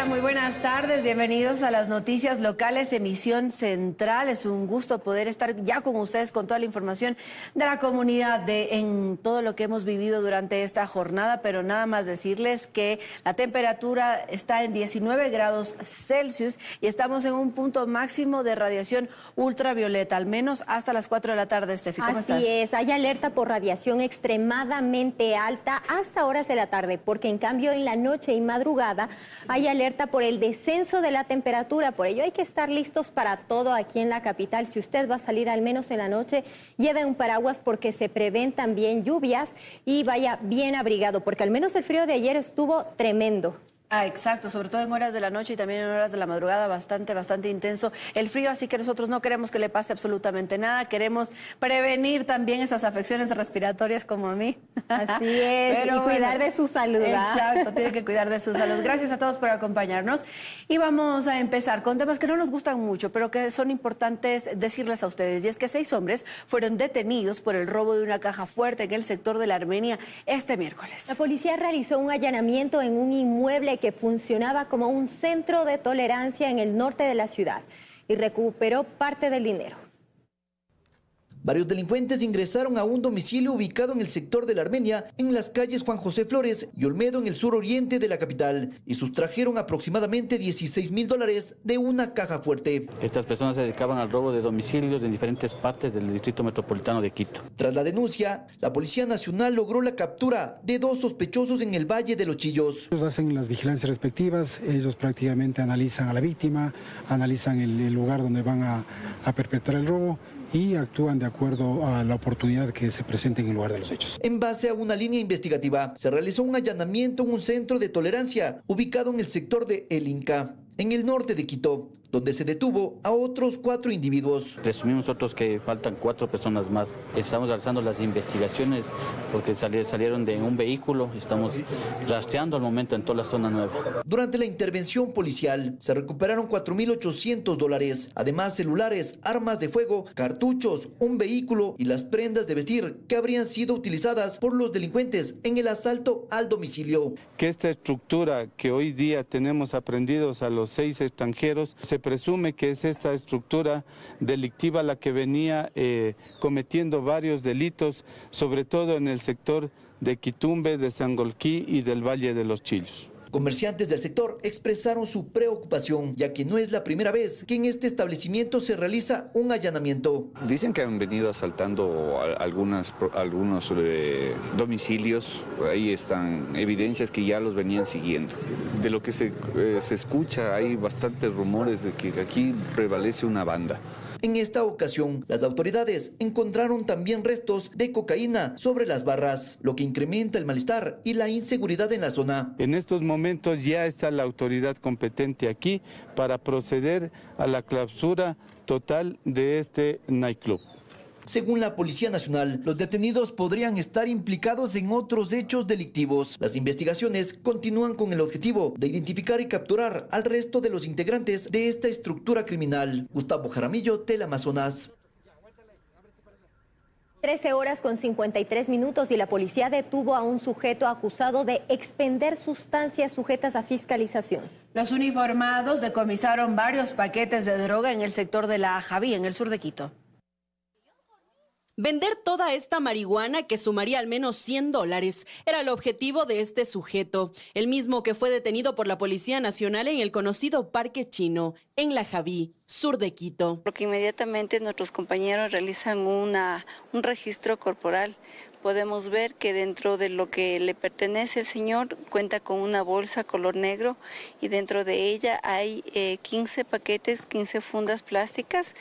Hola, muy buenas tardes. Bienvenidos a las noticias locales, emisión central. Es un gusto poder estar ya con ustedes con toda la información de la comunidad en todo lo que hemos vivido durante esta jornada, pero nada más decirles que la temperatura está en 19 grados Celsius y estamos en un punto máximo de radiación ultravioleta, al menos hasta las 4 de la tarde, Estefi. ¿Cómo estás? Así es, hay alerta por radiación extremadamente alta hasta horas de la tarde, porque en cambio en la noche y madrugada hay alerta por el descenso de la temperatura. Por ello hay que estar listos para todo aquí en la capital. Si usted va a salir al menos en la noche, lleve un paraguas porque se prevén también lluvias y vaya bien abrigado, porque al menos el frío de ayer estuvo tremendo. Exacto, sobre todo en horas de la noche y también en horas de la madrugada, bastante intenso el frío, así que nosotros no queremos que le pase absolutamente nada, queremos prevenir también esas afecciones respiratorias como a mí. Así es, pero y cuidar de su salud. Exacto, tiene que cuidar de su salud. Gracias a todos por acompañarnos y vamos a empezar con temas que no nos gustan mucho, pero que son importantes decirles a ustedes, y es que 6 hombres fueron detenidos por el robo de una caja fuerte en el sector de la Armenia este miércoles. La policía realizó un allanamiento en un inmueble que funcionaba como un centro de tolerancia en el norte de la ciudad y recuperó parte del dinero. Varios delincuentes ingresaron a un domicilio ubicado en el sector de la Armenia, en las calles Juan José Flores y Olmedo, en el suroriente de la capital, y sustrajeron aproximadamente $16,000 de una caja fuerte. Estas personas se dedicaban al robo de domicilios en diferentes partes del distrito metropolitano de Quito. Tras la denuncia, la Policía Nacional logró la captura de 2 sospechosos en el Valle de los Chillos. Ellos hacen las vigilancias respectivas, ellos prácticamente analizan a la víctima, analizan el lugar donde van a perpetrar el robo y actúan de acuerdo a la oportunidad que se presente en el lugar de los hechos. En base a una línea investigativa, se realizó un allanamiento en un centro de tolerancia ubicado en el sector de El Inca, en el norte de Quito, donde se detuvo a otros 4 individuos. Presumimos nosotros que faltan 4 personas más. Estamos realizando las investigaciones porque salieron de un vehículo. Estamos rastreando al momento en toda la zona nueva. Durante la intervención policial se recuperaron $4,800, además celulares, armas de fuego, cartuchos, un vehículo y las prendas de vestir que habrían sido utilizadas por los delincuentes en el asalto al domicilio. Que esta estructura que hoy día tenemos aprendidos a los 6 extranjeros, se presume que es esta estructura delictiva la que venía cometiendo varios delitos, sobre todo en el sector de Quitumbe, de Sangolquí y del Valle de los Chillos. Comerciantes del sector expresaron su preocupación, ya que no es la primera vez que en este establecimiento se realiza un allanamiento. Dicen que han venido asaltando algunos domicilios, ahí están evidencias que ya los venían siguiendo. De lo que se escucha, hay bastantes rumores de que aquí prevalece una banda. En esta ocasión, las autoridades encontraron también restos de cocaína sobre las barras, lo que incrementa el malestar y la inseguridad en la zona. En estos momentos ya está la autoridad competente aquí para proceder a la clausura total de este nightclub. Según la Policía Nacional, los detenidos podrían estar implicados en otros hechos delictivos. Las investigaciones continúan con el objetivo de identificar y capturar al resto de los integrantes de esta estructura criminal. Gustavo Jaramillo, Teleamazonas. 13 horas con 53 minutos y la policía detuvo a un sujeto acusado de expender sustancias sujetas a fiscalización. Los uniformados decomisaron varios paquetes de droga en el sector de la Javí, en el sur de Quito. Vender toda esta marihuana, que sumaría al menos $100, era el objetivo de este sujeto, el mismo que fue detenido por la Policía Nacional en el conocido Parque Chino, en La Javí, sur de Quito. Porque inmediatamente nuestros compañeros realizan un registro corporal. Podemos ver que dentro de lo que le pertenece al señor cuenta con una bolsa color negro y dentro de ella hay 15 paquetes, 15 fundas plásticas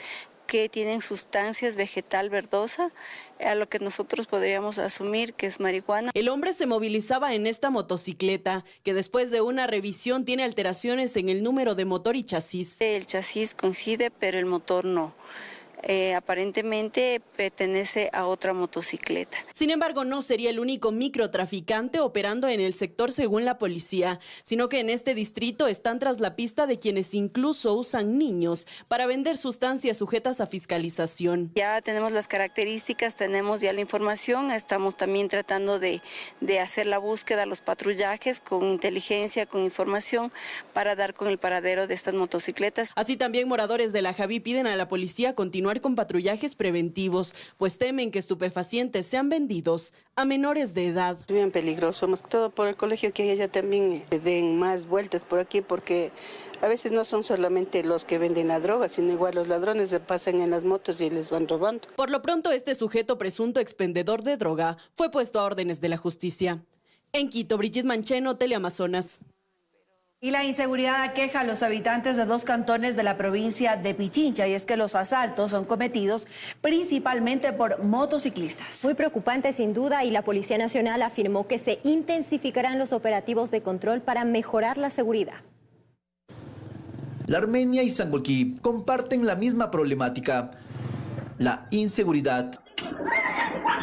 que tienen sustancias vegetal verdosa, a lo que nosotros podríamos asumir que es marihuana. El hombre se movilizaba en esta motocicleta, que después de una revisión tiene alteraciones en el número de motor y chasis. El chasis coincide, pero el motor no. aparentemente pertenece a otra motocicleta. Sin embargo, no sería el único microtraficante operando en el sector según la policía, sino que en este distrito están tras la pista de quienes incluso usan niños para vender sustancias sujetas a fiscalización. Ya tenemos las características, tenemos ya la información, estamos también tratando de hacer la búsqueda, los patrullajes con inteligencia, con información para dar con el paradero de estas motocicletas. Así también moradores de la Javí piden a la policía continuar con patrullajes preventivos, pues temen que estupefacientes sean vendidos a menores de edad. Es bien peligroso, más que todo por el colegio, que ella también den más vueltas por aquí, porque a veces no son solamente los que venden la droga, sino igual los ladrones se pasan en las motos y les van robando. Por lo pronto, este sujeto presunto expendedor de droga fue puesto a órdenes de la justicia. En Quito, Brigitte Mancheno, Teleamazonas. Y la inseguridad aqueja a los habitantes de 2 cantones de la provincia de Pichincha, y es que los asaltos son cometidos principalmente por motociclistas. Muy preocupante sin duda, y la Policía Nacional afirmó que se intensificarán los operativos de control para mejorar la seguridad. La Armenia y Sangolquí comparten la misma problemática, la inseguridad.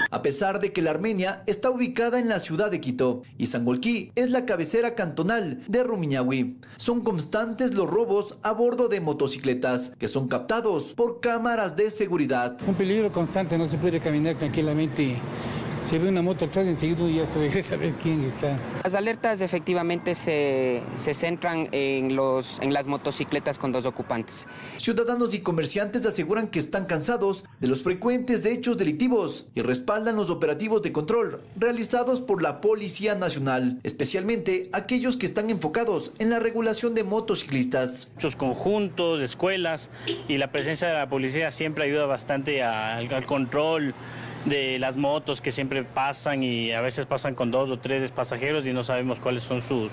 A pesar de que la Armenia está ubicada en la ciudad de Quito y Sangolquí es la cabecera cantonal de Rumiñahui, son constantes los robos a bordo de motocicletas que son captados por cámaras de seguridad. Un peligro constante, no se puede caminar tranquilamente. Se ve una moto atrás, enseguida ya se regresa a ver quién está. Las alertas efectivamente se centran en las motocicletas con 2 ocupantes. Ciudadanos y comerciantes aseguran que están cansados de los frecuentes hechos delictivos y respaldan los operativos de control realizados por la Policía Nacional, especialmente aquellos que están enfocados en la regulación de motociclistas. Muchos conjuntos, escuelas, y la presencia de la policía siempre ayuda bastante al control de las motos que siempre pasan, y a veces pasan con 2 o 3 pasajeros y no sabemos cuáles son sus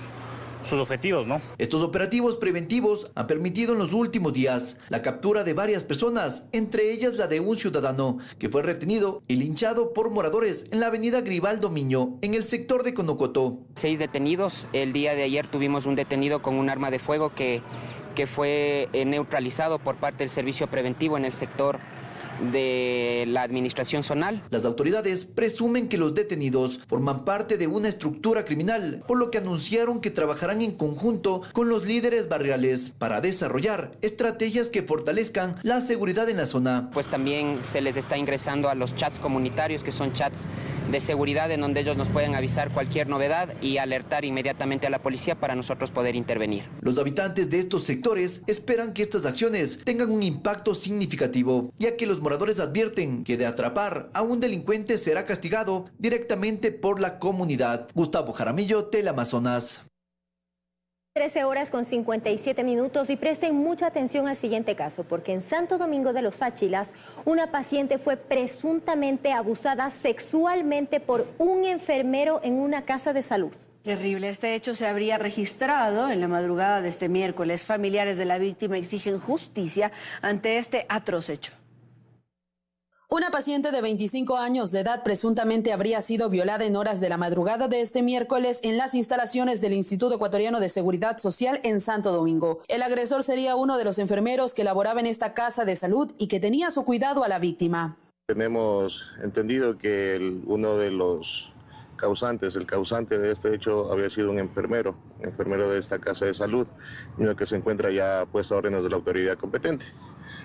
objetivos, ¿no? Estos operativos preventivos han permitido en los últimos días la captura de varias personas, entre ellas la de un ciudadano que fue retenido y linchado por moradores en la avenida Gribaldo Miño, en el sector de Conocoto. 6 detenidos. El día de ayer tuvimos un detenido con un arma de fuego que fue neutralizado por parte del servicio preventivo en el sector de la administración zonal. Las autoridades presumen que los detenidos forman parte de una estructura criminal, por lo que anunciaron que trabajarán en conjunto con los líderes barriales para desarrollar estrategias que fortalezcan la seguridad en la zona. Pues también se les está ingresando a los chats comunitarios, que son chats de seguridad en donde ellos nos pueden avisar cualquier novedad y alertar inmediatamente a la policía para nosotros poder intervenir. Los habitantes de estos sectores esperan que estas acciones tengan un impacto significativo, ya que los moradores advierten que de atrapar a un delincuente será castigado directamente por la comunidad. Gustavo Jaramillo, Teleamazonas. 13:57 y presten mucha atención al siguiente caso, porque en Santo Domingo de los Áchilas una paciente fue presuntamente abusada sexualmente por un enfermero en una casa de salud. Terrible, este hecho se habría registrado en la madrugada de este miércoles. Familiares de la víctima exigen justicia ante este atroz hecho. Una paciente de 25 años de edad presuntamente habría sido violada en horas de la madrugada de este miércoles en las instalaciones del Instituto Ecuatoriano de Seguridad Social en Santo Domingo. El agresor sería uno de los enfermeros que laboraba en esta casa de salud y que tenía a su cuidado a la víctima. Tenemos entendido que uno de los causantes, el causante de este hecho había sido un enfermero de esta casa de salud, uno que se encuentra ya puesto a órdenes de la autoridad competente.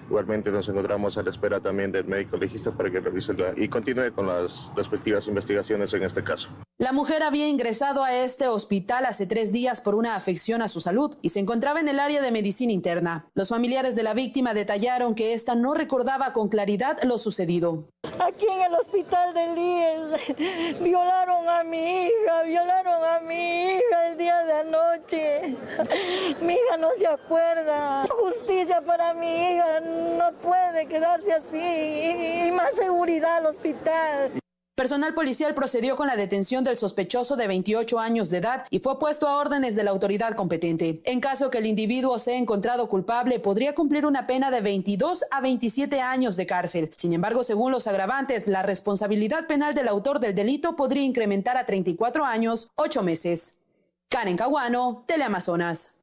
Igualmente nos encontramos a la espera también del médico legista para que revise y continúe con las respectivas investigaciones en este caso. La mujer había ingresado a este hospital hace 3 días por una afección a su salud y se encontraba en el área de medicina interna. Los familiares de la víctima detallaron que esta no recordaba con claridad lo sucedido. Aquí en el hospital del IES violaron a mi hija el día de anoche. Mi hija no se acuerda. Justicia para mi hija, no puede quedarse así. Y más seguridad al hospital. Personal policial procedió con la detención del sospechoso de 28 años de edad y fue puesto a órdenes de la autoridad competente. En caso que el individuo sea encontrado culpable, podría cumplir una pena de 22 a 27 años de cárcel. Sin embargo, según los agravantes, la responsabilidad penal del autor del delito podría incrementar a 34 años, 8 meses. Karen Caguano, Teleamazonas.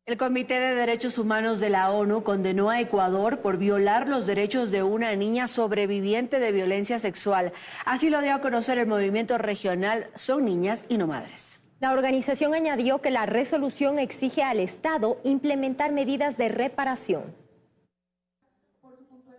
El Comité de Derechos Humanos de la ONU condenó a Ecuador por violar los derechos de una niña sobreviviente de violencia sexual. Así lo dio a conocer el movimiento regional Son Niñas y No Madres. La organización añadió que la resolución exige al Estado implementar medidas de reparación.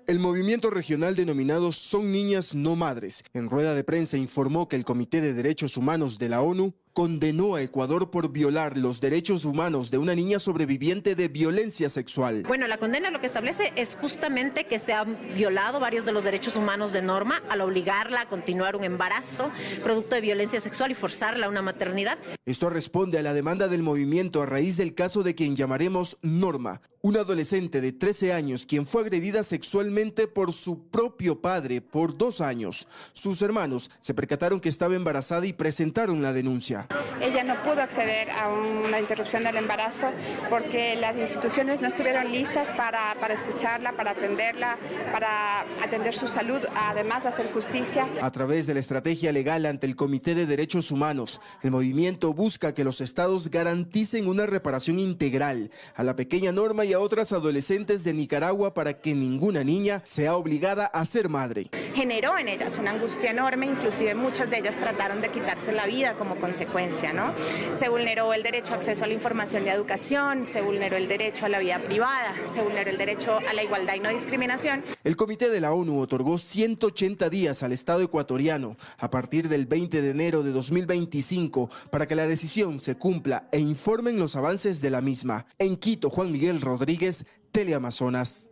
El movimiento regional denominado Son Niñas No Madres, en rueda de prensa informó que el Comité de Derechos Humanos de la ONU condenó a Ecuador por violar los derechos humanos de una niña sobreviviente de violencia sexual. Bueno, la condena lo que establece es justamente que se han violado varios de los derechos humanos de Norma al obligarla a continuar un embarazo producto de violencia sexual y forzarla a una maternidad. Esto responde a la demanda del movimiento a raíz del caso de quien llamaremos Norma, una adolescente de 13 años quien fue agredida sexualmente por su propio padre por 2 años. Sus hermanos se percataron que estaba embarazada y presentaron la denuncia. Ella no pudo acceder a una interrupción del embarazo porque las instituciones no estuvieron listas para escucharla, para atenderla, para atender su salud, además de hacer justicia. A través de la estrategia legal ante el Comité de Derechos Humanos, el movimiento busca que los estados garanticen una reparación integral a la pequeña Norma y a otras adolescentes de Nicaragua para que ninguna niña sea obligada a ser madre. Generó en ellas una angustia enorme, inclusive muchas de ellas trataron de quitarse la vida como consecuencia, ¿no? Se vulneró el derecho a acceso a la información y educación, se vulneró el derecho a la vida privada, se vulneró el derecho a la igualdad y no discriminación. El Comité de la ONU otorgó 180 días al Estado ecuatoriano a partir del 20 de enero de 2025 para que la decisión se cumpla e informen los avances de la misma. En Quito, Juan Miguel Rodríguez, Teleamazonas.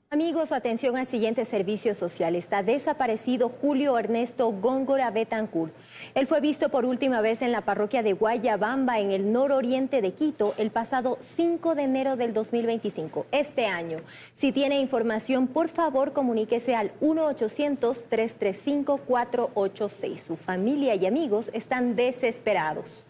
Amigos, atención al siguiente servicio social. Está desaparecido Julio Ernesto Góngora Betancourt. Él fue visto por última vez en la parroquia de Guayabamba, en el nororiente de Quito, el pasado 5 de enero del 2025, este año. Si tiene información, por favor, comuníquese al 1-800-335-486. Su familia y amigos están desesperados.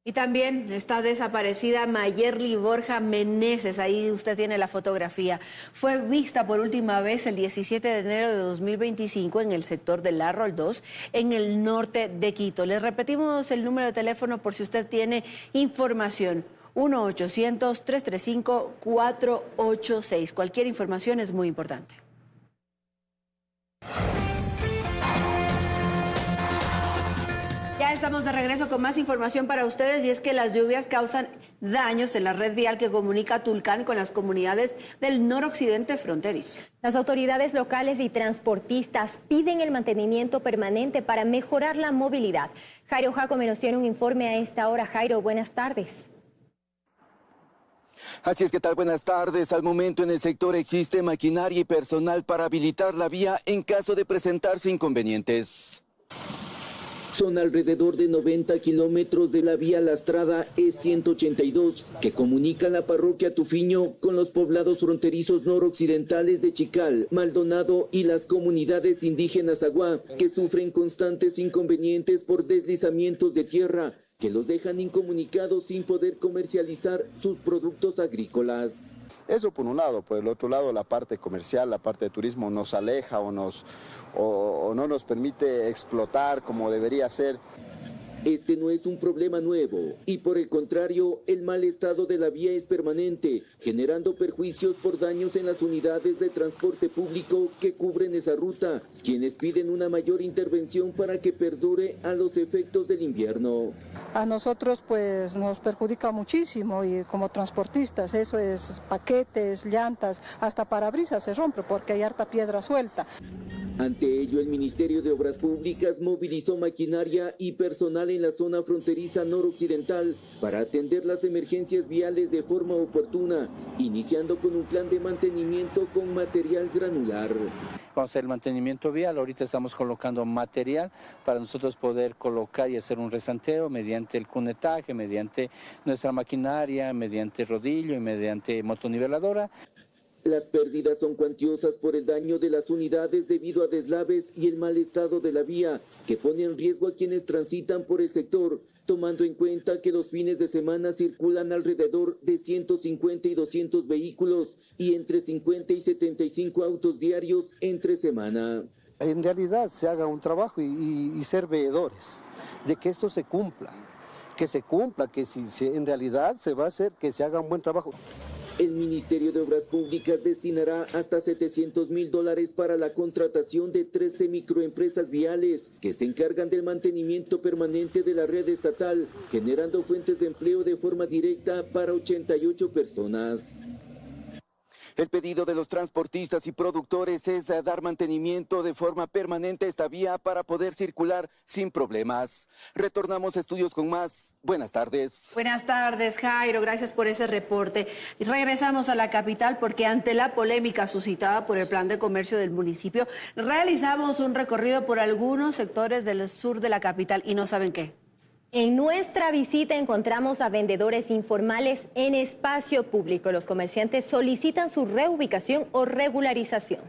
Y también está desaparecida Mayerly Borja Meneses, ahí usted tiene la fotografía. Fue vista por última vez el 17 de enero de 2025 en el sector del Arrol 2, en el norte de Quito. Les repetimos el número de teléfono por si usted tiene información. 1-800-335-486. Cualquier información es muy importante. Ya estamos de regreso con más información para ustedes y es que las lluvias causan daños en la red vial que comunica Tulcán con las comunidades del noroccidente fronterizo. Las autoridades locales y transportistas piden el mantenimiento permanente para mejorar la movilidad. Jairo Jacome nos tiene un informe a esta hora. Jairo, buenas tardes. Así es, ¿qué tal? Buenas tardes. Al momento en el sector existe maquinaria y personal para habilitar la vía en caso de presentarse inconvenientes. Son alrededor de 90 kilómetros de la vía lastrada E182 que comunica la parroquia Tufiño con los poblados fronterizos noroccidentales de Chical, Maldonado y las comunidades indígenas Aguá, que sufren constantes inconvenientes por deslizamientos de tierra que los dejan incomunicados sin poder comercializar sus productos agrícolas. Eso por un lado. Por el otro lado, la parte comercial, la parte de turismo nos aleja o no nos permite explotar como debería ser. Este no es un problema nuevo y por el contrario, el mal estado de la vía es permanente, generando perjuicios por daños en las unidades de transporte público que cubren esa ruta, quienes piden una mayor intervención para que perdure a los efectos del invierno. A nosotros pues nos perjudica muchísimo y como transportistas, eso es paquetes, llantas, hasta parabrisas se rompe porque hay harta piedra suelta. Ante ello, el Ministerio de Obras Públicas movilizó maquinaria y personal en la zona fronteriza noroccidental para atender las emergencias viales de forma oportuna, iniciando con un plan de mantenimiento con material granular. Vamos a hacer el mantenimiento vial, ahorita estamos colocando material para nosotros poder colocar y hacer un resanteo mediante el cunetaje, mediante nuestra maquinaria, mediante rodillo y mediante motoniveladora. Las pérdidas son cuantiosas por el daño de las unidades debido a deslaves y el mal estado de la vía, que pone en riesgo a quienes transitan por el sector, tomando en cuenta que los fines de semana circulan alrededor de 150 y 200 vehículos y entre 50 y 75 autos diarios entre semana. En realidad se haga un trabajo y ser veedores de que esto se cumpla. que se cumpla, que si en realidad se va a hacer, que se haga un buen trabajo. El Ministerio de Obras Públicas destinará hasta $700,000 para la contratación de 13 microempresas viales que se encargan del mantenimiento permanente de la red estatal, generando fuentes de empleo de forma directa para 88 personas. El pedido de los transportistas y productores es dar mantenimiento de forma permanente a esta vía para poder circular sin problemas. Retornamos a estudios con más. Buenas tardes. Buenas tardes, Jairo. Gracias por ese reporte. Y regresamos a la capital porque ante la polémica suscitada por el plan de comercio del municipio, realizamos un recorrido por algunos sectores del sur de la capital y no saben qué. En nuestra visita encontramos a vendedores informales en espacio público. Los comerciantes solicitan su reubicación o regularización.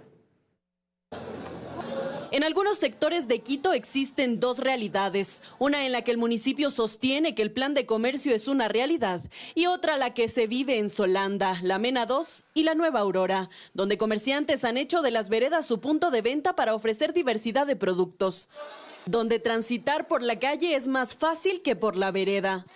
En algunos sectores de Quito existen dos realidades, una en la que el municipio sostiene que el plan de comercio es una realidad y otra la que se vive en Solanda, la Mena 2 y la Nueva Aurora, donde comerciantes han hecho de las veredas su punto de venta para ofrecer diversidad de productos, donde transitar por la calle es más fácil que por la vereda.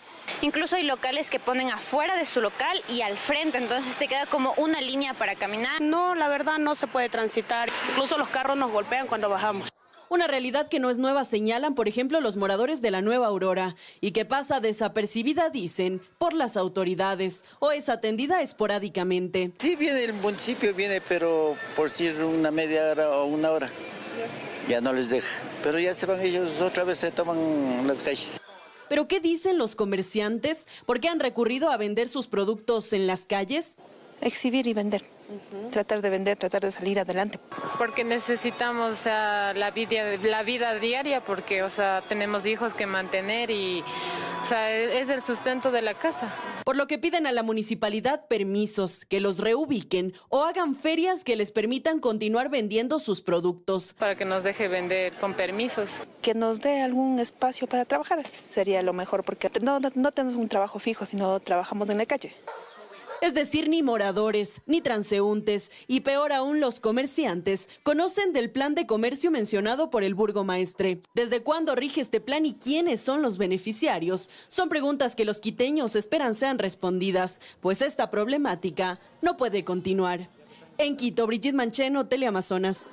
Incluso hay locales que ponen afuera de su local y al frente, entonces te queda como una línea para caminar. No, la verdad no se puede transitar, incluso los carros nos golpean cuando bajamos. Una realidad que no es nueva señalan, por ejemplo, los moradores de la Nueva Aurora y que pasa desapercibida, dicen, por las autoridades o es atendida esporádicamente. Sí viene el municipio, pero por si es una media hora o una hora. Ya no les deja, pero ya se van ellos, otra vez se toman las calles. ¿Pero qué dicen los comerciantes? ¿Por qué han recurrido a vender sus productos en las calles? Exhibir y vender, tratar de vender, tratar de salir adelante. Porque necesitamos la vida diaria, porque tenemos hijos que mantener y es el sustento de la casa. Por lo que piden a la municipalidad permisos, que los reubiquen o hagan ferias que les permitan continuar vendiendo sus productos. Para que nos deje vender con permisos. Que nos dé algún espacio para trabajar, sería lo mejor, porque no tenemos un trabajo fijo, sino trabajamos en la calle. Es decir, ni moradores, ni transeúntes, y peor aún los comerciantes, conocen del plan de comercio mencionado por el burgomaestre. ¿Desde cuándo rige este plan y quiénes son los beneficiarios? Son preguntas que los quiteños esperan sean respondidas, pues esta problemática no puede continuar. En Quito, Brigitte Mancheno, Teleamazonas.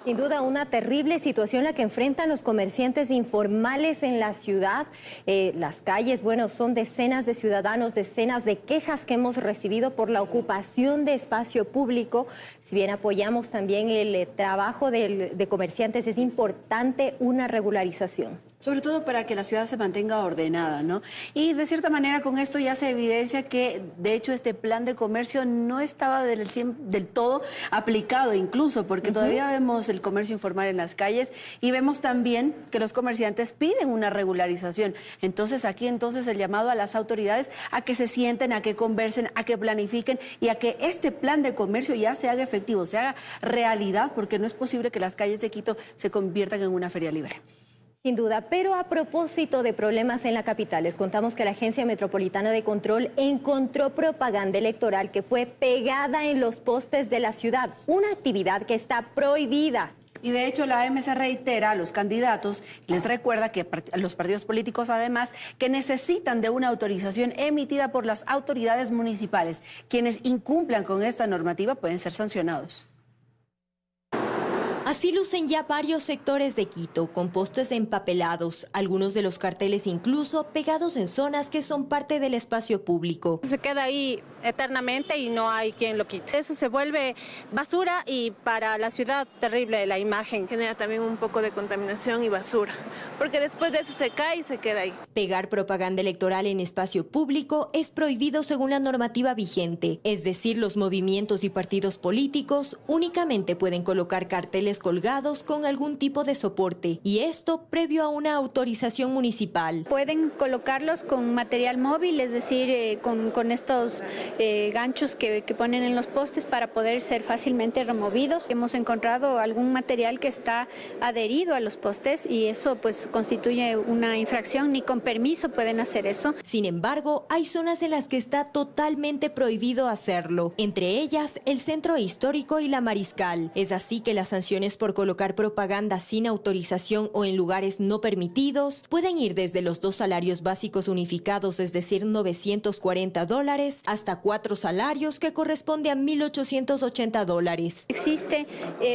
Sin duda una terrible situación la que enfrentan los comerciantes informales en la ciudad. Las calles, son decenas de ciudadanos, decenas de quejas que hemos recibido por la ocupación de espacio público. Si bien apoyamos también el trabajo de comerciantes, es importante una regularización. Sobre todo para que la ciudad se mantenga ordenada, ¿no? Y de cierta manera con esto ya se evidencia que de hecho este plan de comercio no estaba del todo aplicado incluso, porque todavía vemos el comercio informal en las calles y vemos también que los comerciantes piden una regularización. Entonces aquí el llamado a las autoridades a que se sienten, a que conversen, a que planifiquen y a que este plan de comercio ya se haga efectivo, se haga realidad, porque no es posible que las calles de Quito se conviertan en una feria libre. Sin duda, pero a propósito de problemas en la capital, les contamos que la Agencia Metropolitana de Control encontró propaganda electoral que fue pegada en los postes de la ciudad, una actividad que está prohibida. Y de hecho la AMC reitera a los candidatos, les recuerda que los partidos políticos además que necesitan de una autorización emitida por las autoridades municipales. Quienes incumplan con esta normativa pueden ser sancionados. Así lucen ya varios sectores de Quito, con postes empapelados, algunos de los carteles incluso pegados en zonas que son parte del espacio público. Se queda ahí eternamente y no hay quien lo quite. Eso se vuelve basura y para la ciudad terrible la imagen. Genera también un poco de contaminación y basura, porque después de eso se cae y se queda ahí. Pegar propaganda electoral en espacio público es prohibido según la normativa vigente, es decir, los movimientos y partidos políticos únicamente pueden colocar carteles colgados con algún tipo de soporte, y esto previo a una autorización municipal. Pueden colocarlos con material móvil, es decir, con estos ganchos que ponen en los postes para poder ser fácilmente removidos. Hemos encontrado algún material que está adherido a los postes y eso pues constituye una infracción, ni con permiso pueden hacer eso. Sin embargo, hay zonas en las que está totalmente prohibido hacerlo, entre ellas el Centro Histórico y la Mariscal. Es así que las sanciones por colocar propaganda sin autorización o en lugares no permitidos pueden ir desde los 2 salarios básicos unificados, es decir, $940, hasta 4 salarios, que corresponde a $1,880. Existe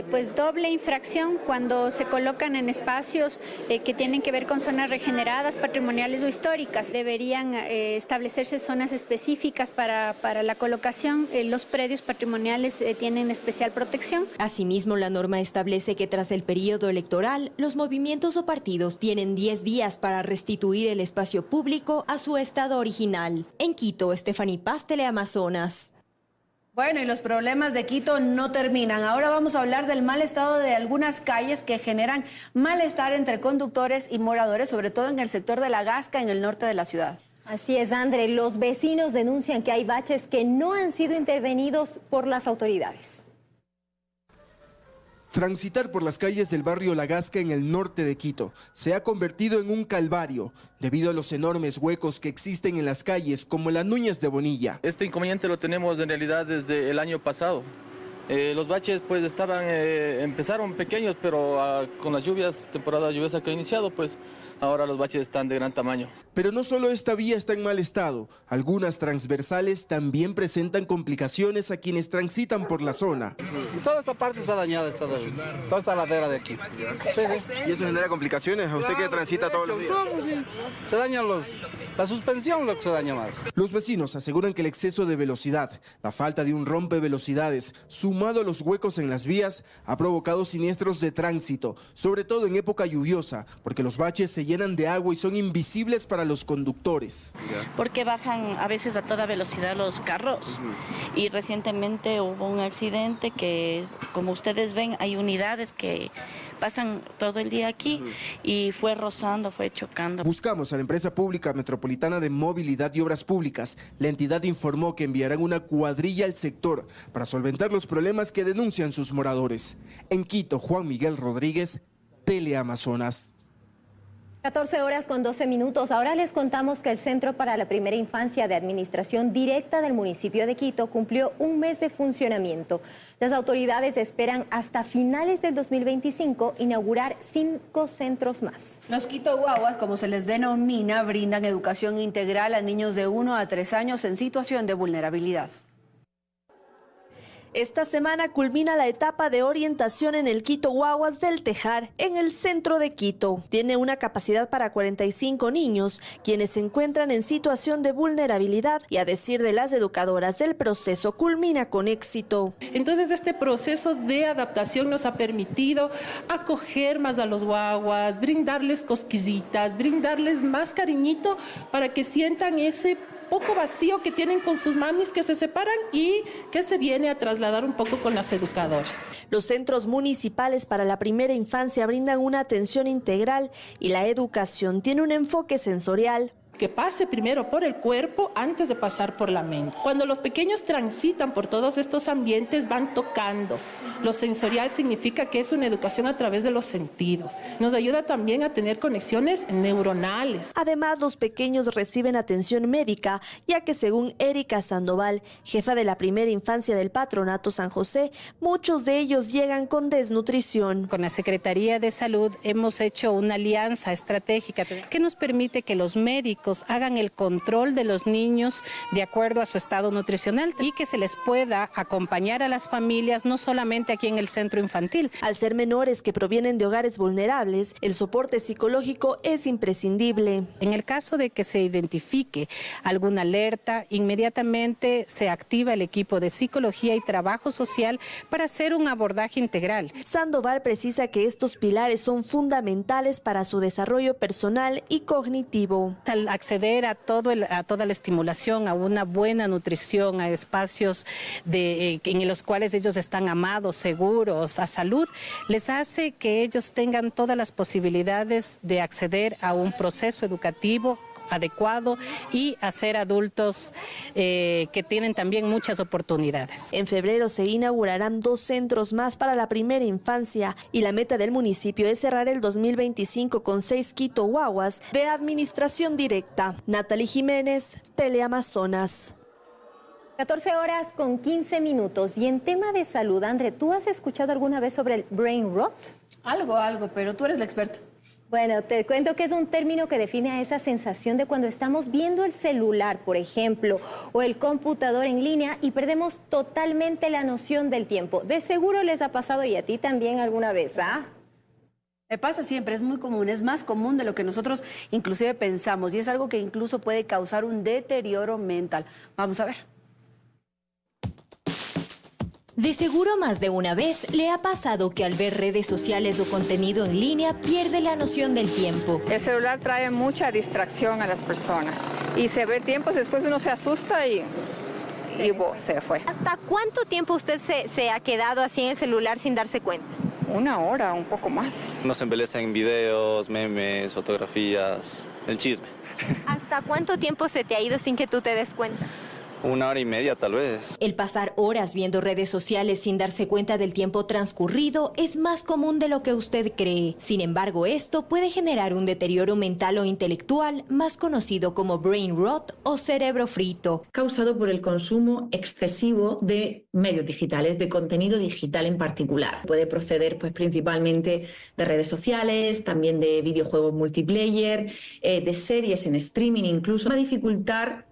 pues doble infracción cuando se colocan en espacios que tienen que ver con zonas regeneradas, patrimoniales o históricas. Deberían establecerse zonas específicas para la colocación. Los predios patrimoniales tienen especial protección. Asimismo, la norma establece que tras el periodo electoral, los movimientos o partidos tienen 10 días para restituir el espacio público a su estado original. En Quito, Stephanie Paz, Teleamazonas. Bueno, y los problemas de Quito no terminan. Ahora vamos a hablar del mal estado de algunas calles que generan malestar entre conductores y moradores, sobre todo en el sector de La Gasca, en el norte de la ciudad. Así es, André. Los vecinos denuncian que hay baches que no han sido intervenidos por las autoridades. Transitar por las calles del barrio La Gasca en el norte de Quito se ha convertido en un calvario debido a los enormes huecos que existen en las calles como la Núñez de Bonilla. Este inconveniente lo tenemos en realidad desde el año pasado. Los baches pues empezaron pequeños, pero con las lluvias, temporada lluviosa que ha iniciado, pues ahora los baches están de gran tamaño. Pero no solo esta vía está en mal estado, algunas transversales también presentan complicaciones a quienes transitan por la zona. Toda esta parte está dañada, toda esta ladera de aquí. Sí. ¿Y eso genera complicaciones a usted que transita todos los días? Sí. Se dañan la suspensión, lo que se daña más. Los vecinos aseguran que el exceso de velocidad, la falta de un rompevelocidades, sumado a los huecos en las vías, ha provocado siniestros de tránsito, sobre todo en época lluviosa, porque los baches se llenan de agua y son invisibles para los conductores. Porque bajan a veces a toda velocidad los carros. Y recientemente hubo un accidente que, como ustedes ven, hay unidades que pasan todo el día aquí y fue rozando, fue chocando. Buscamos a la empresa pública metropolitana de movilidad y obras públicas. La entidad informó que enviarán una cuadrilla al sector para solventar los problemas que denuncian sus moradores. En Quito, Juan Miguel Rodríguez, Teleamazonas. 14 horas con 12 minutos. Ahora les contamos que el Centro para la Primera Infancia de Administración Directa del municipio de Quito cumplió un mes de funcionamiento. Las autoridades esperan hasta finales del 2025 inaugurar 5 centros más. Los Quito Guaguas, como se les denomina, brindan educación integral a niños de 1 a 3 años en situación de vulnerabilidad. Esta semana culmina la etapa de orientación en el Quito Guaguas del Tejar, en el centro de Quito. Tiene una capacidad para 45 niños, quienes se encuentran en situación de vulnerabilidad y, a decir de las educadoras, el proceso culmina con éxito. Entonces este proceso de adaptación nos ha permitido acoger más a los guaguas, brindarles cosquillitas, brindarles más cariñito para que sientan ese poco vacío que tienen con sus mamis que se separan y que se viene a trasladar un poco con las educadoras. Los centros municipales para la primera infancia brindan una atención integral y la educación tiene un enfoque sensorial. Que pase primero por el cuerpo antes de pasar por la mente. Cuando los pequeños transitan por todos estos ambientes van tocando. Lo sensorial significa que es una educación a través de los sentidos. Nos ayuda también a tener conexiones neuronales. Además, los pequeños reciben atención médica, ya que según Erika Sandoval, jefa de la primera infancia del Patronato San José, muchos de ellos llegan con desnutrición. Con la Secretaría de Salud hemos hecho una alianza estratégica que nos permite que los médicos hagan el control de los niños de acuerdo a su estado nutricional y que se les pueda acompañar a las familias, no solamente aquí en el centro infantil. Al ser menores que provienen de hogares vulnerables, el soporte psicológico es imprescindible. En el caso de que se identifique alguna alerta, inmediatamente se activa el equipo de psicología y trabajo social para hacer un abordaje integral. Sandoval precisa que estos pilares son fundamentales para su desarrollo personal y cognitivo. Al acceder a toda la estimulación, a una buena nutrición, a espacios en los cuales ellos están amados, seguros, a salud, les hace que ellos tengan todas las posibilidades de acceder a un proceso educativo adecuado y a ser adultos que tienen también muchas oportunidades. En febrero se inaugurarán 2 centros más para la primera infancia y la meta del municipio es cerrar el 2025 con 6 Quito Guaguas de administración directa. Natalie Jiménez, Teleamazonas. 14 horas con 15 minutos. Y en tema de salud, André, ¿tú has escuchado alguna vez sobre el brain rot? Algo, pero tú eres la experta. Bueno, te cuento que es un término que define a esa sensación de cuando estamos viendo el celular, por ejemplo, o el computador en línea y perdemos totalmente la noción del tiempo. De seguro les ha pasado y a ti también alguna vez, ¿ah? Me pasa siempre, es muy común, es más común de lo que nosotros inclusive pensamos y es algo que incluso puede causar un deterioro mental. Vamos a ver. De seguro más de una vez le ha pasado que al ver redes sociales o contenido en línea pierde la noción del tiempo. El celular trae mucha distracción a las personas y se ve tiempos, después uno se asusta y se fue. ¿Hasta cuánto tiempo usted se ha quedado así en el celular sin darse cuenta? 1 hora, un poco más. Nos embellecen videos, memes, fotografías, el chisme. ¿Hasta cuánto tiempo se te ha ido sin que tú te des cuenta? 1 hora y media tal vez. El pasar horas viendo redes sociales sin darse cuenta del tiempo transcurrido es más común de lo que usted cree. Sin embargo, esto puede generar un deterioro mental o intelectual, más conocido como brain rot o cerebro frito. Causado por el consumo excesivo de medios digitales, de contenido digital en particular. Puede proceder pues principalmente de redes sociales, también de videojuegos multiplayer, de series en streaming incluso. Va a dificultar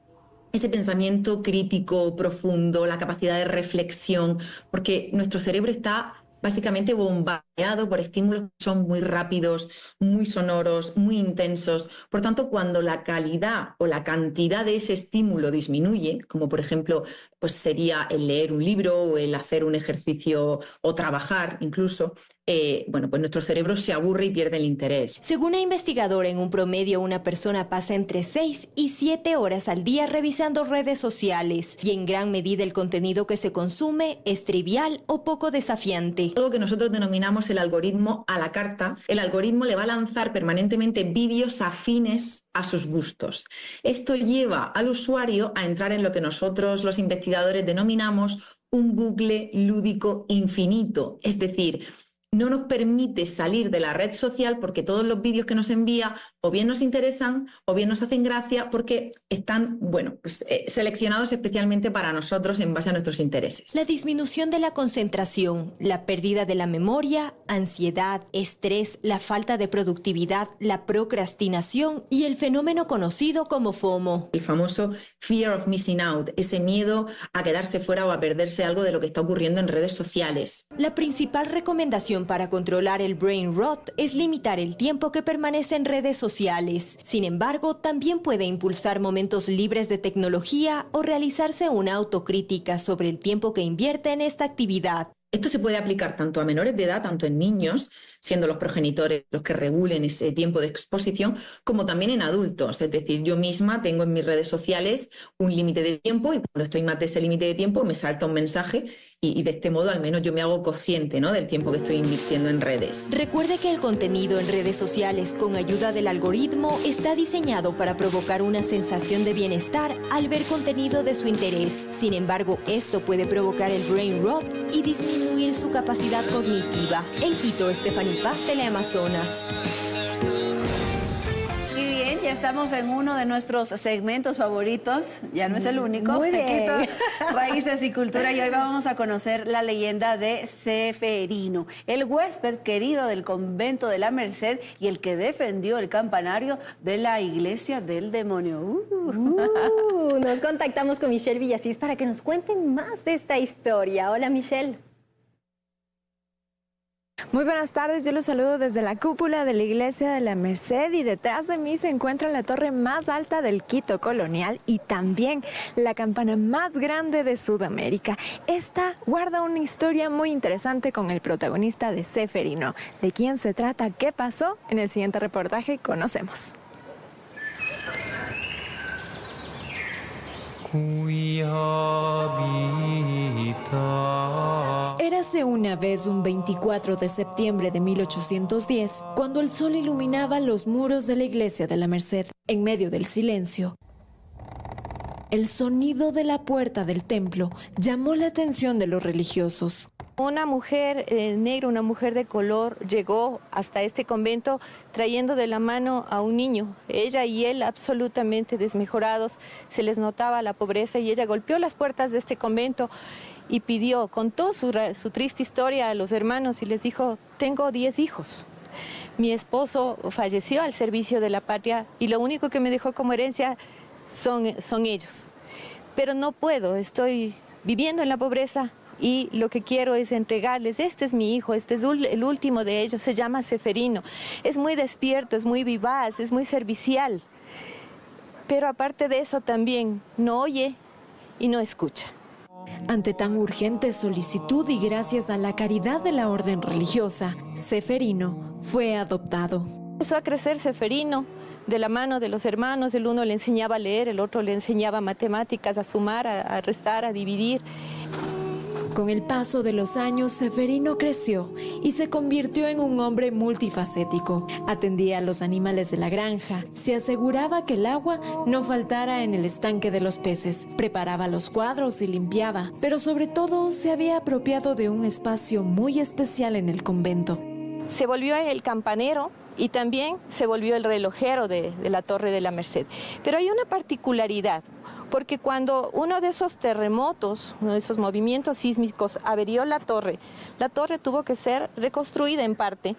ese pensamiento crítico, profundo, la capacidad de reflexión, porque nuestro cerebro está básicamente bombardeado por estímulos que son muy rápidos, muy sonoros, muy intensos. Por tanto, cuando la calidad o la cantidad de ese estímulo disminuye, como por ejemplo pues sería el leer un libro o el hacer un ejercicio o trabajar incluso, pues nuestro cerebro se aburre y pierde el interés. Según un investigador, en un promedio una persona pasa entre 6 y 7 horas al día revisando redes sociales y en gran medida el contenido que se consume es trivial o poco desafiante. Algo que nosotros denominamos el algoritmo a la carta. El algoritmo le va a lanzar permanentemente vídeos afines a sus gustos. Esto lleva al usuario a entrar en lo que nosotros los investigadores denominamos un bucle lúdico infinito, es decir, no nos permite salir de la red social porque todos los vídeos que nos envía o bien nos interesan o bien nos hacen gracia porque están, seleccionados especialmente para nosotros en base a nuestros intereses. La disminución de la concentración, la pérdida de la memoria, ansiedad, estrés, la falta de productividad, la procrastinación y el fenómeno conocido como FOMO. El famoso fear of missing out, ese miedo a quedarse fuera o a perderse algo de lo que está ocurriendo en redes sociales. La principal recomendación para controlar el brain rot es limitar el tiempo que permanece en redes sociales. Sin embargo, también puede impulsar momentos libres de tecnología o realizarse una autocrítica sobre el tiempo que invierte en esta actividad. Esto se puede aplicar tanto a menores de edad, tanto en niños, siendo los progenitores los que regulen ese tiempo de exposición, como también en adultos. Es decir, yo misma tengo en mis redes sociales un límite de tiempo y cuando estoy más de ese límite de tiempo me salta un mensaje y de este modo al menos yo me hago consciente, ¿no?, del tiempo que estoy invirtiendo en redes. Recuerde que el contenido en redes sociales con ayuda del algoritmo está diseñado para provocar una sensación de bienestar al ver contenido de su interés. Sin embargo, esto puede provocar el brain rot y disminuir su capacidad cognitiva. En Quito, Stephanie Paz, Teleamazonas. Ya estamos en uno de nuestros segmentos favoritos, ya no es el único. Muy bien. Quito, Raíces y Cultura, y hoy vamos a conocer la leyenda de Seferino, el huésped querido del convento de la Merced y el que defendió el campanario de la iglesia del demonio. Nos contactamos con Michelle Villasís para que nos cuenten más de esta historia. Hola, Michelle. Muy buenas tardes, yo los saludo desde la cúpula de la Iglesia de la Merced y detrás de mí se encuentra la torre más alta del Quito colonial y también la campana más grande de Sudamérica. Esta guarda una historia muy interesante con el protagonista de Seferino. ¿De quién se trata? ¿Qué pasó? En el siguiente reportaje conocemos. Era Érase una vez un 24 de septiembre de 1810, cuando el sol iluminaba los muros de la iglesia de la Merced. En medio del silencio, el sonido de la puerta del templo llamó la atención de los religiosos. Una mujer negra, una mujer de color, llegó hasta este convento trayendo de la mano a un niño. Ella y él absolutamente desmejorados, se les notaba la pobreza y ella golpeó las puertas de este convento y pidió, contó su triste historia a los hermanos y les dijo, tengo 10 hijos. Mi esposo falleció al servicio de la patria y lo único que me dejó como herencia son ellos. Pero no puedo, estoy viviendo en la pobreza. Y lo que quiero es entregarles, este es mi hijo, este es el último de ellos, se llama Seferino. Es muy despierto, es muy vivaz, es muy servicial. Pero aparte de eso también no oye y no escucha. Ante tan urgente solicitud y gracias a la caridad de la orden religiosa, Seferino fue adoptado. Empezó a crecer Seferino de la mano de los hermanos, el uno le enseñaba a leer, el otro le enseñaba matemáticas, a sumar, a restar, a dividir. Con el paso de los años, Seferino creció y se convirtió en un hombre multifacético. Atendía a los animales de la granja, se aseguraba que el agua no faltara en el estanque de los peces, preparaba los cuadros y limpiaba, pero sobre todo se había apropiado de un espacio muy especial en el convento. Se volvió el campanero y también se volvió el relojero de la Torre de la Merced. Pero hay una particularidad. Porque cuando uno de esos terremotos, uno de esos movimientos sísmicos averió la torre tuvo que ser reconstruida en parte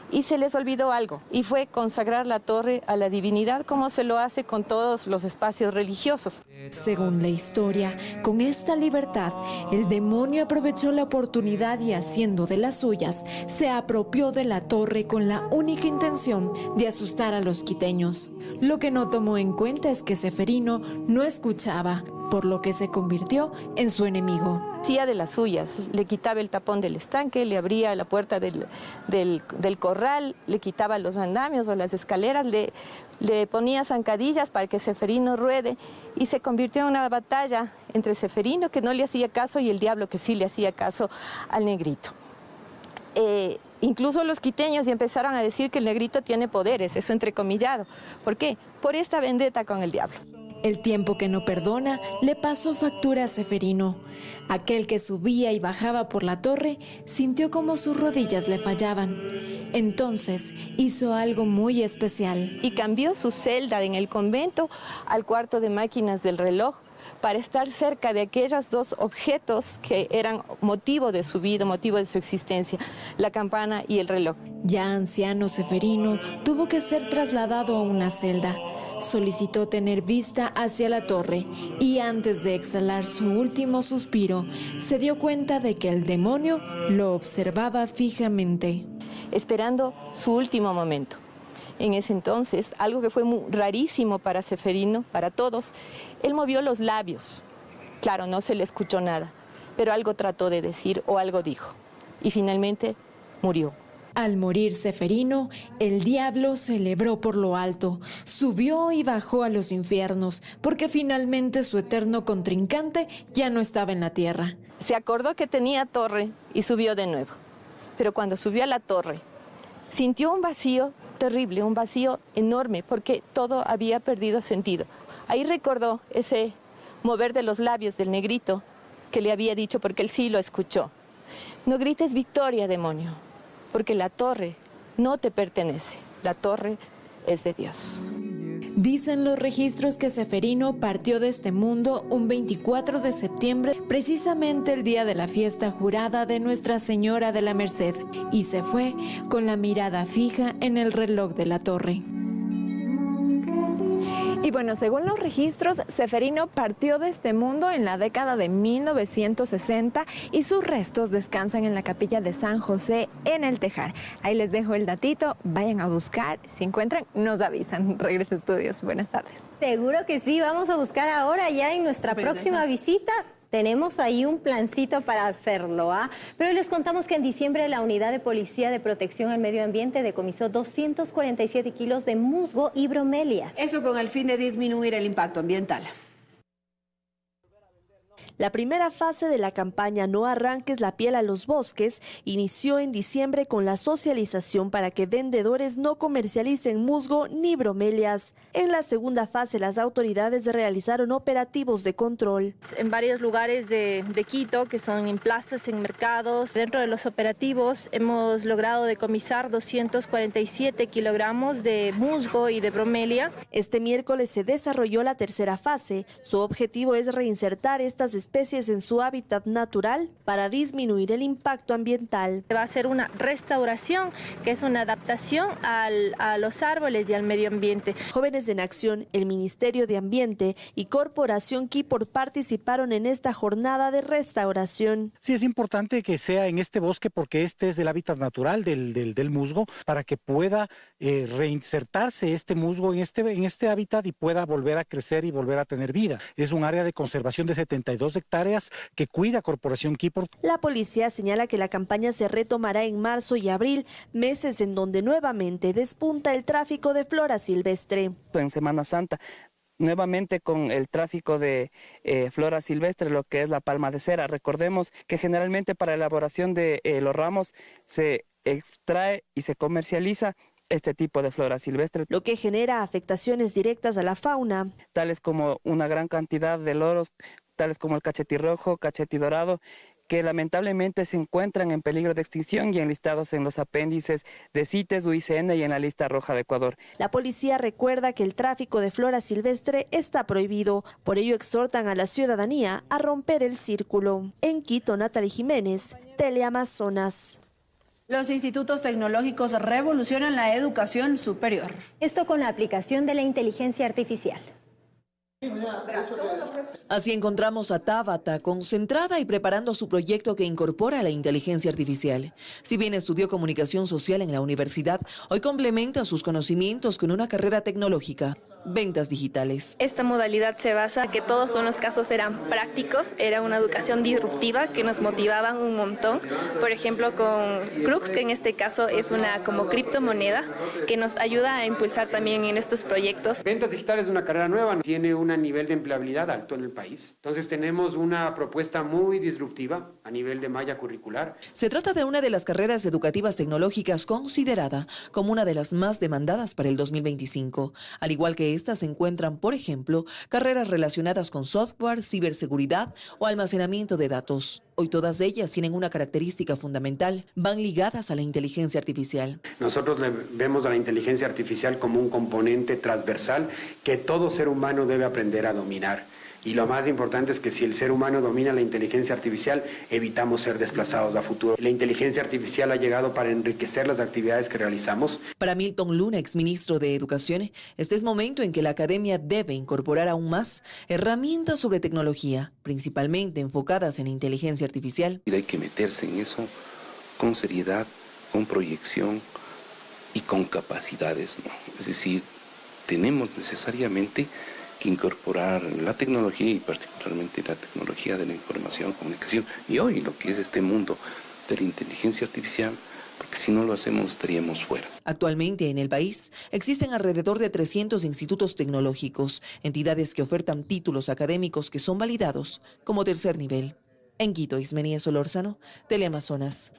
y se les olvidó algo, y fue consagrar la torre a la divinidad como se lo hace con todos los espacios religiosos. Según la historia, con esta libertad, el demonio aprovechó la oportunidad y haciendo de las suyas, se apropió de la torre con la única intención de asustar a los quiteños. Lo que no tomó en cuenta es que Seferino no escuchaba, por lo que se convirtió en su enemigo. Hacía de las suyas, le quitaba el tapón del estanque, le abría la puerta del corral, le quitaba los andamios o las escaleras, le ponía zancadillas para que Seferino ruede y se convirtió en una batalla entre Seferino, que no le hacía caso, y el diablo, que sí le hacía caso al negrito. Incluso los quiteños ya empezaron a decir que el negrito tiene poderes, eso entrecomillado. ¿Por qué? Por esta vendetta con el diablo. El tiempo que no perdona le pasó factura a Seferino. Aquel que subía y bajaba por la torre sintió como sus rodillas le fallaban. Entonces hizo algo muy especial. Y cambió su celda en el convento al cuarto de máquinas del reloj para estar cerca de aquellos dos objetos que eran motivo de su vida, motivo de su existencia, la campana y el reloj. Ya anciano, Seferino tuvo que ser trasladado a una celda. Solicitó tener vista hacia la torre y antes de exhalar su último suspiro, se dio cuenta de que el demonio lo observaba fijamente, esperando su último momento. En ese entonces, algo que fue muy rarísimo para Seferino, para todos, él movió los labios. Claro, no se le escuchó nada, pero algo trató de decir o algo dijo. Y finalmente murió. Al morir Seferino, el diablo celebró por lo alto, subió y bajó a los infiernos, porque finalmente su eterno contrincante ya no estaba en la tierra. Se acordó que tenía torre y subió de nuevo. Pero cuando subió a la torre, sintió un vacío terrible, un vacío enorme, porque todo había perdido sentido. Ahí recordó ese mover de los labios del negrito que le había dicho, porque él sí lo escuchó. No grites victoria, demonio, porque la torre no te pertenece, la torre es de Dios. Dicen los registros que Seferino partió de este mundo un 24 de septiembre, precisamente el día de la fiesta jurada de Nuestra Señora de la Merced, y se fue con la mirada fija en el reloj de la torre. Y bueno, según los registros, Seferino partió de este mundo en la década de 1960 y sus restos descansan en la capilla de San José en el Tejar. Ahí les dejo el datito, vayan a buscar, si encuentran, nos avisan. Regreso a estudios, buenas tardes. Seguro que sí, vamos a buscar ahora ya en nuestra próxima visita. Tenemos ahí un plancito para hacerlo, ¿ah? Pero les contamos que en diciembre la Unidad de Policía de Protección al Medio Ambiente decomisó 247 kilos de musgo y bromelias. Eso con el fin de disminuir el impacto ambiental. La primera fase de la campaña No arranques la piel a los bosques inició en diciembre con la socialización para que vendedores no comercialicen musgo ni bromelias. En la segunda fase, las autoridades realizaron operativos de control. En varios lugares de Quito, que son en plazas, en mercados, dentro de los operativos hemos logrado decomisar 247 kilogramos de musgo y de bromelia. Este miércoles se desarrolló la tercera fase. Su objetivo es reinsertar estas especies en su hábitat natural para disminuir el impacto ambiental. Va a ser una restauración, que es una adaptación a los árboles y al medio ambiente. Jóvenes en Acción, el Ministerio de Ambiente y Corporación Quipor participaron en esta jornada de restauración. Sí, es importante que sea en este bosque porque este es el hábitat natural del musgo, para que pueda reinsertarse este musgo en este hábitat y pueda volver a crecer y volver a tener vida. Es un área de conservación de 72 hectáreas que cuida Corporación Quipor. La policía señala que la campaña se retomará en marzo y abril, meses en donde nuevamente despunta el tráfico de flora silvestre. En Semana Santa, nuevamente con el tráfico de flora silvestre, lo que es la palma de cera. Recordemos que generalmente para la elaboración de los ramos se extrae y se comercializa este tipo de flora silvestre, lo que genera afectaciones directas a la fauna, tales como una gran cantidad de loros, tales como el cachetirrojo, cachetidorado, que lamentablemente se encuentran en peligro de extinción y enlistados en los apéndices de CITES, UICN y en la lista roja de Ecuador. La policía recuerda que el tráfico de flora silvestre está prohibido, por ello exhortan a la ciudadanía a romper el círculo. En Quito, Natalie Jiménez, Teleamazonas. Los institutos tecnológicos revolucionan la educación superior. Esto con la aplicación de la inteligencia artificial. Así encontramos a Tabata concentrada y preparando su proyecto que incorpora la inteligencia artificial. Si bien estudió comunicación social en la universidad, hoy complementa sus conocimientos con una carrera tecnológica, ventas digitales. Esta modalidad se basa en que todos los casos eran prácticos, era una educación disruptiva que nos motivaban un montón. Por ejemplo, con Crux, que en este caso es una como criptomoneda que nos ayuda a impulsar también en estos proyectos. Ventas digitales es una carrera nueva, tiene un nivel de empleabilidad alto en el país. Entonces tenemos una propuesta muy disruptiva a nivel de malla curricular. Se trata de una de las carreras educativas tecnológicas considerada como una de las más demandadas para el 2025. Al igual que estas se encuentran, por ejemplo, carreras relacionadas con software, ciberseguridad o almacenamiento de datos. Hoy todas ellas tienen una característica fundamental, van ligadas a la inteligencia artificial. Nosotros vemos a la inteligencia artificial como un componente transversal que todo ser humano debe aprender a dominar. Y lo más importante es que si el ser humano domina la inteligencia artificial, evitamos ser desplazados a futuro. La inteligencia artificial ha llegado para enriquecer las actividades que realizamos. Para Milton Luna, exministro de Educación, este es momento en que la academia debe incorporar aún más herramientas sobre tecnología, principalmente enfocadas en inteligencia artificial. Hay que meterse en eso con seriedad, con proyección y con capacidades, ¿no? Es decir, tenemos necesariamente que incorporar la tecnología y particularmente la tecnología de la información, comunicación y hoy lo que es este mundo de la inteligencia artificial, porque si no lo hacemos estaríamos fuera. Actualmente en el país existen alrededor de 300 institutos tecnológicos, entidades que ofertan títulos académicos que son validados como tercer nivel. En Quito, Ismenia Solórzano, Teleamazonas.